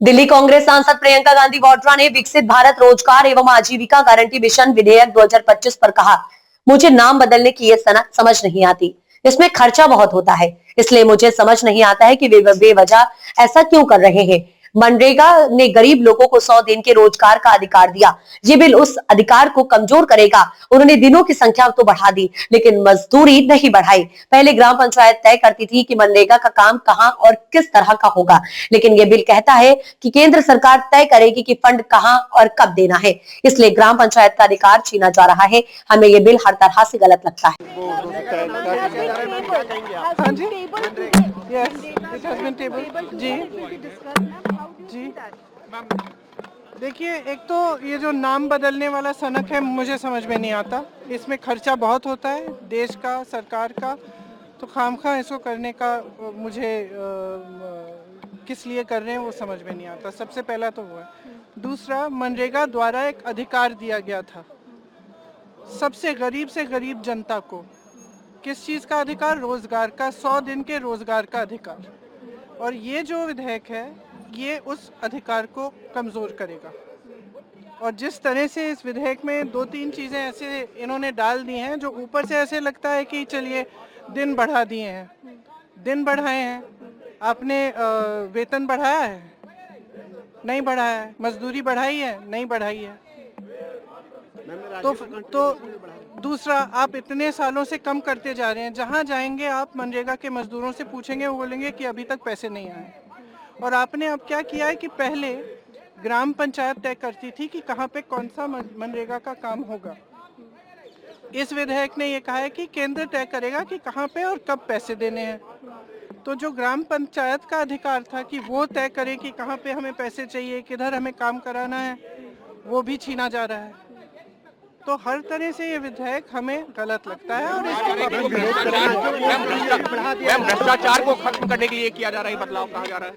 दिल्ली कांग्रेस सांसद प्रियंका गांधी वाड्रा ने विकसित भारत रोजगार एवं आजीविका गारंटी मिशन विधेयक 2025 पर कहा, मुझे नाम बदलने की ये सनक समझ नहीं आती। इसमें खर्चा बहुत होता है, इसलिए मुझे समझ नहीं आता है कि वे बेवजह ऐसा क्यों कर रहे हैं। मनरेगा ने गरीब लोगों को 100 दिन के रोजगार का अधिकार दिया। ये बिल उस अधिकार को कमजोर करेगा। उन्होंने दिनों की संख्या तो बढ़ा दी, लेकिन मजदूरी नहीं बढ़ाई। पहले ग्राम पंचायत तय करती थी कि मनरेगा का काम कहां और किस तरह का होगा, लेकिन ये बिल कहता है कि केंद्र सरकार तय करेगी कि फंड कहां और कब देना है। इसलिए ग्राम पंचायत का अधिकार छीना जा रहा है। हमें ये बिल हर तरह से गलत लगता है। हाँ जी, yes, it has been table जी जी। देखिए, एक तो ये जो नाम बदलने वाला सनक है मुझे समझ में नहीं आता। इसमें खर्चा बहुत होता है देश का, सरकार का, तो खामखा इसको करने का मुझे किस लिए कर रहे हैं वो समझ में नहीं आता। सबसे पहला तो वो है। दूसरा, मनरेगा द्वारा एक अधिकार दिया गया था सबसे गरीब से गरीब जनता को। किस चीज़ का अधिकार? रोजगार का, 100 दिन के रोजगार का अधिकार। और ये जो विधेयक है ये उस अधिकार को कमज़ोर करेगा। और जिस तरह से इस विधेयक में 2-3 चीज़ें ऐसे इन्होंने डाल दी हैं जो ऊपर से ऐसे लगता है कि चलिए दिन बढ़ा दिए हैं, दिन बढ़ाए हैं। आपने वेतन बढ़ाया है? नहीं बढ़ाया है। मजदूरी बढ़ाई है? नहीं बढ़ाई है। तो दूसरा, आप इतने सालों से कम करते जा रहे हैं। जहाँ जाएंगे आप मनरेगा के मजदूरों से पूछेंगे, वो बोलेंगे कि अभी तक पैसे नहीं आए। और आपने अब क्या किया है कि पहले ग्राम पंचायत तय करती थी कि कहाँ पे कौन सा मनरेगा का काम होगा। इस विधेयक ने ये कहा है कि केंद्र तय करेगा कि कहाँ पे और कब पैसे देने हैं। तो जो ग्राम पंचायत का अधिकार था कि वो तय करे कि कहाँ पे हमें पैसे चाहिए, किधर हमें काम कराना है, वो भी छीना जा रहा है। तो हर तरह से ये विधेयक हमें गलत लगता है। और भ्रष्टाचार को खत्म करने के लिए किया जा रहा है, बदलाव कहा जा रहा है।